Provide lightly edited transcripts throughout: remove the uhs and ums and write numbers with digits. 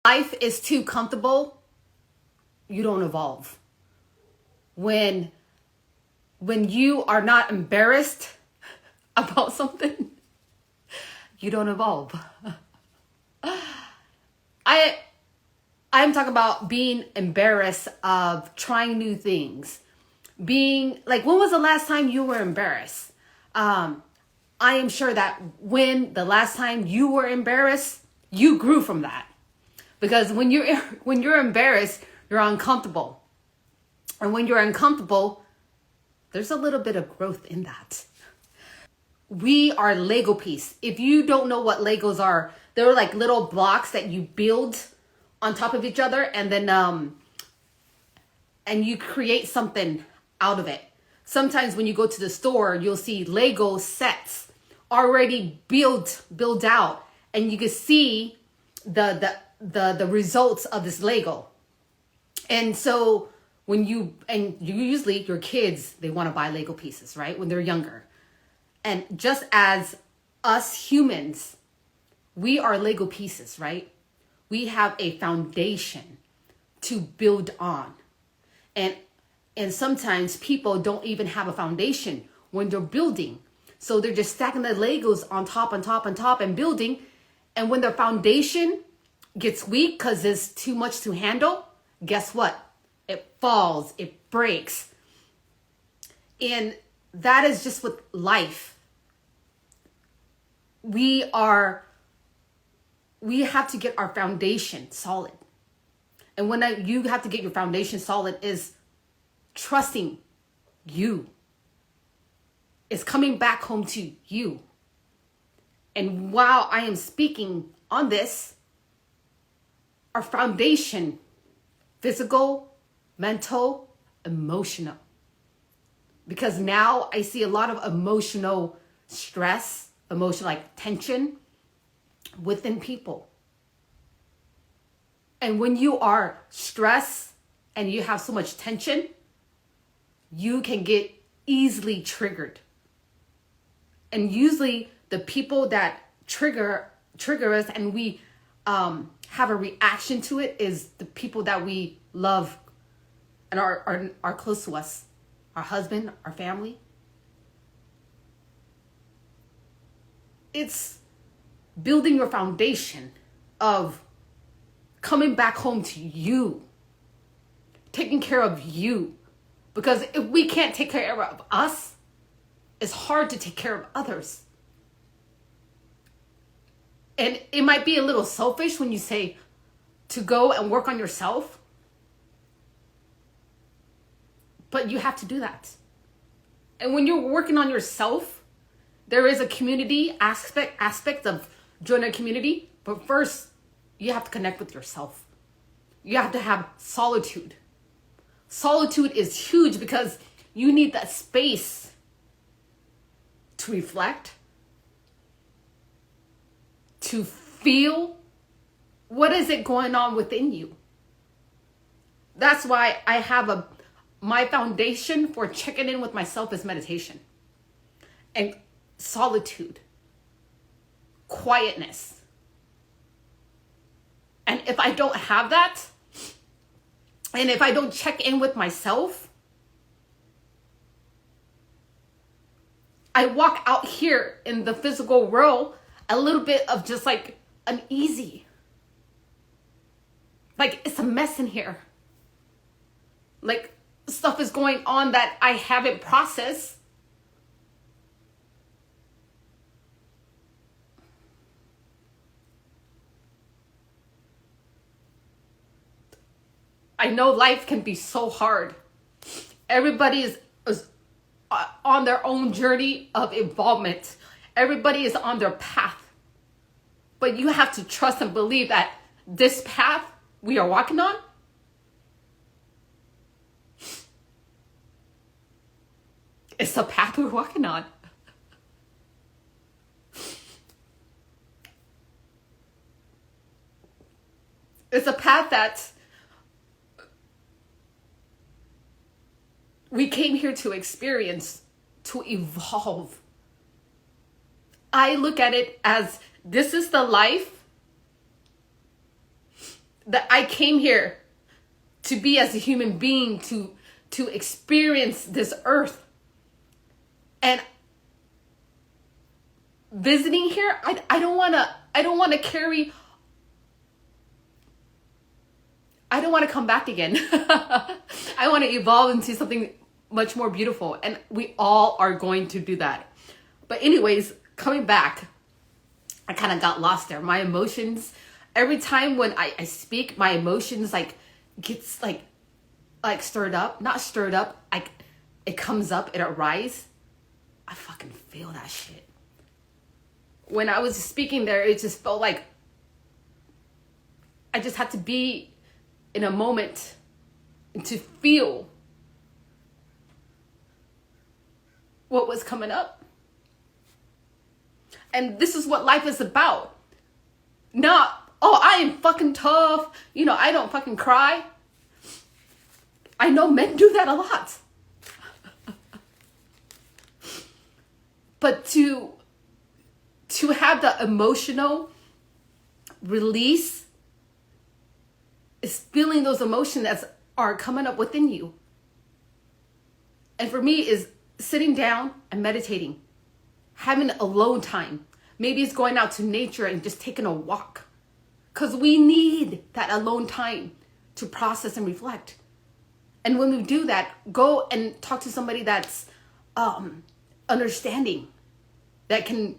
Life is too comfortable, you don't evolve. When you are not embarrassed about something, you don't evolve. I I'm talking about being embarrassed of trying new things. Being like, when was the last time you were embarrassed? I am sure that when the last time you were embarrassed, you grew from that. Because when you're embarrassed, you're uncomfortable. And when you're uncomfortable, there's a little bit of growth in that. We are Lego piece. If you don't know what Legos are, they're like little blocks that you build on top of each other, and then and you create something out of it. Sometimes when you go to the store, you'll see Lego sets already built out, and you can see the results of this Lego. And so usually your kids, they want to buy Lego pieces, right? When they're younger. And just as us humans, we are Lego pieces, right? We have a foundation to build on. And sometimes people don't even have a foundation when they're building. So they're just stacking the Legos on top and building. And when their foundation gets weak because there's too much to handle, guess what? It falls, it breaks. And that is just with life. We have to get our foundation solid. And you have to get your foundation solid is trusting you. It's coming back home to you. And while I am speaking on this, our foundation, physical, mental, emotional. Because now I see a lot of emotional stress, emotional like tension within people. And when you are stressed and you have so much tension, you can get easily triggered. And usually the people that trigger us and we have a reaction to it is the people that we love and are close to us, our husband, our family. It's building your foundation of coming back home to you, taking care of you. Because if we can't take care of us, it's hard to take care of others. And it might be a little selfish when you say to go and work on yourself, but you have to do that. And when you're working on yourself, there is a community aspect of joining a community, but first you have to connect with yourself. You have to have solitude. Solitude is huge because you need that space to reflect, to feel what is it going on within you. That's why I have my foundation for checking in with myself is meditation and solitude, quietness. And if I don't have that, and if I don't check in with myself, I walk out here in the physical world a little bit of just like uneasy. Like it's a mess in here. Like stuff is going on that I haven't processed. I know life can be so hard. Everybody is on their own journey of involvement. Everybody is on their path. But you have to trust and believe that this path we are walking on is the path we're walking on. It's a path that we came here to experience, to evolve. I look at it as this is the life that I came here to be as a human being, to experience this earth. And visiting here, I don't want to carry, I don't want to come back again. I want to evolve into something much more beautiful, and we all are going to do that. But anyways, coming back, I kind of got lost there. My emotions, every time when I speak, my emotions like gets like stirred up, not stirred up, like it comes up, it arises. I fucking feel that shit. When I was speaking there, it just felt like I just had to be in a moment to feel what was coming up. And this is what life is about. Not, oh, I am fucking tough. You know, I don't fucking cry. I know men do that a lot. But to have the emotional release is feeling those emotions that are coming up within you. And for me is sitting down and meditating, having alone time. Maybe it's going out to nature and just taking a walk, because we need that alone time to process and reflect. And when we do that, go and talk to somebody that's understanding, that can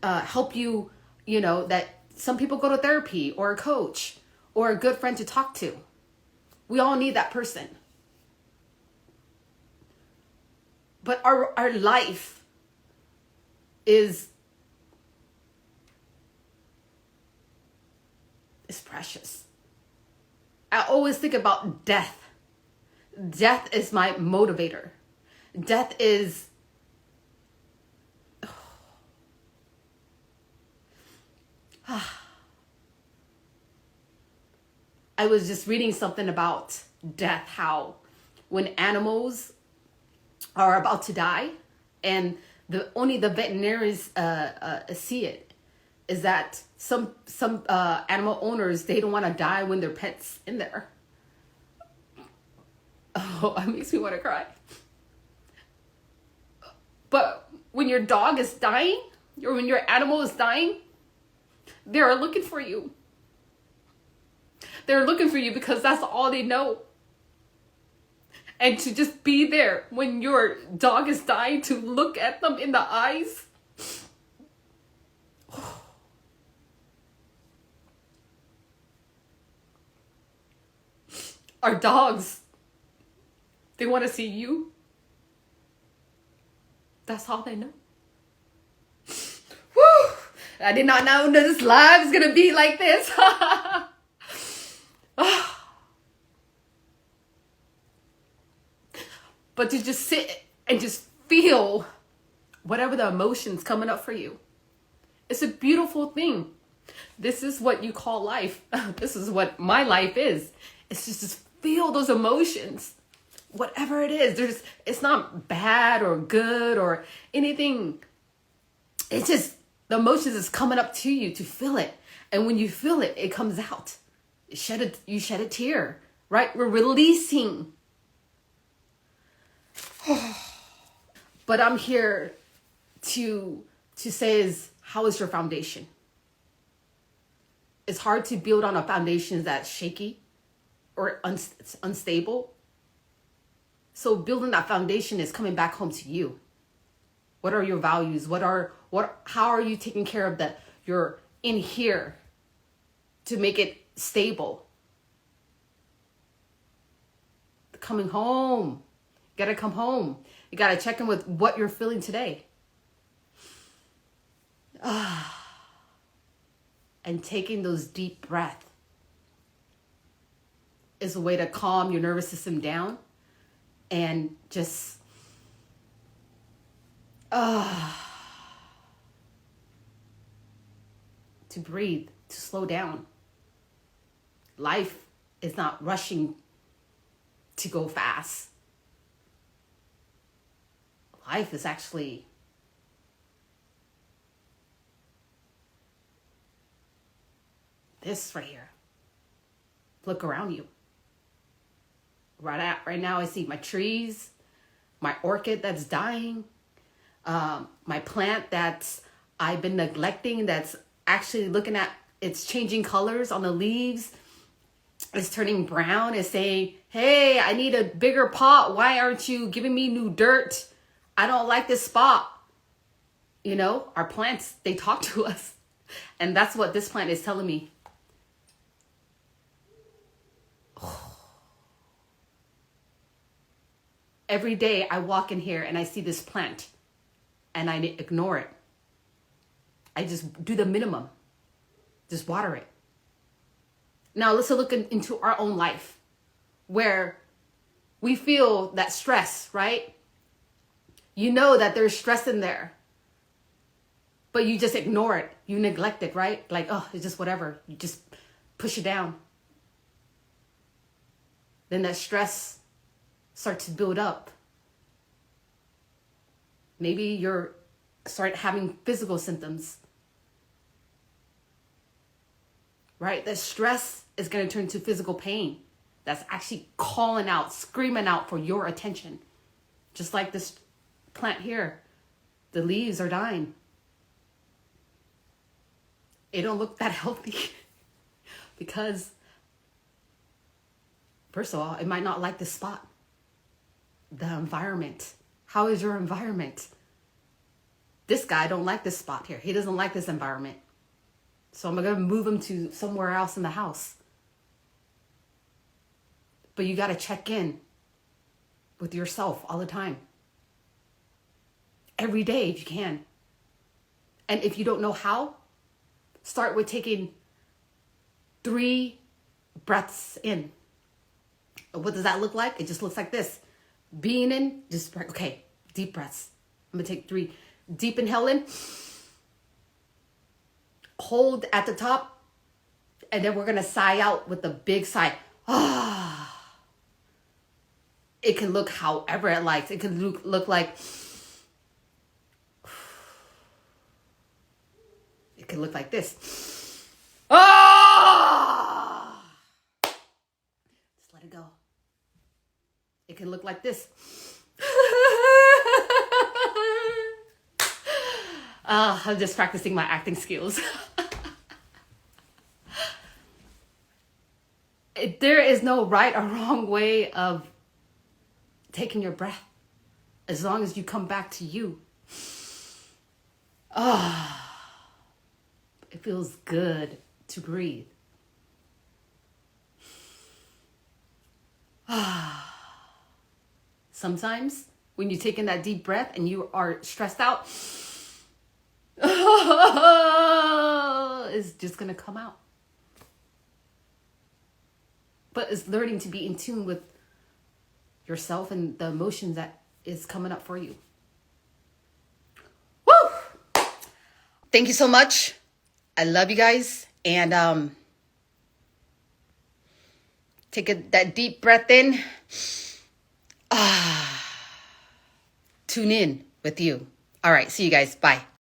help you. You know, that some people go to therapy or a coach or a good friend to talk to. We all need that person. But our life is precious. I always think about death. Death is my motivator. Death is I was just reading something about death, how when animals are about to die and only the veterinarians see it, is that some animal owners, they don't want to die when their pet's in there. Oh, it makes me want to cry. But when your dog is dying, or when your animal is dying, they are looking for you. They're looking for you because that's all they know. And to just be there when your dog is dying, to look at them in the eyes. Our dogs, they want to see you. That's all they know. Woo! I did not know that this live is going to be like this. But to just sit and just feel whatever the emotions coming up for you. It's a beautiful thing. This is what you call life. This is what my life is. It's just feel those emotions. Whatever it is. It's not bad or good or anything. It's just the emotions is coming up to you to feel it. And when you feel it, it comes out. You shed a tear, right? We're releasing. But I'm here to say is, how is your foundation? It's hard to build on a foundation that's shaky or unstable. So building that foundation is coming back home to you. What are your values? How are you taking care of your in here to make it stable? Coming home. You gotta come home. You gotta check in with what you're feeling today. And taking those deep breaths is a way to calm your nervous system down and just to breathe, to slow down. Life is not rushing to go fast. Life is actually this right here. Look around you. Right now, I see my trees, my orchid that's dying, my plant that's I've been neglecting, that's actually looking at, it's changing colors on the leaves. It's turning brown. It's saying, hey, I need a bigger pot. Why aren't you giving me new dirt? I don't like this spot. You know, our plants, they talk to us. And that's what this plant is telling me. Every day I walk in here and I see this plant and I ignore it. I just do the minimum. Just water it. Now let's look into our own life where we feel that stress, right? You know that there's stress in there, but you just ignore it. You neglect it, right? Like, oh, it's just whatever. You just push it down. Then that stress starts to build up. Maybe you're start having physical symptoms, right? That stress is going to turn into physical pain. That's actually calling out, screaming out for your attention. Just like this plant here. The leaves are dying. It don't look that healthy because, first of all, it might not like the spot. The environment. How is your environment? This guy don't like this spot here. He doesn't like this environment. So I'm going to move him to somewhere else in the house. But you got to check in with yourself all the time. Every day if you can. And if you don't know how, start with taking 3 breaths in. What does that look like? It just looks like this. Being in, just, okay, deep breaths. I'm going to take 3. Deep inhale in. Hold at the top. And then we're going to sigh out with a big sigh. Ah. It can look however it likes. It can look like... It can look like this. Ah! Just let it go. It can look like this. I'm just practicing my acting skills. There is no right or wrong way of taking your breath, as long as you come back to you. It feels good to breathe. Sometimes when you take in that deep breath and you are stressed out, it's just going to come out. But it's learning to be in tune with yourself and the emotions that is coming up for you. Woo! Thank you so much. I love you guys. And take that deep breath in. Tune in with you. All right. See you guys. Bye.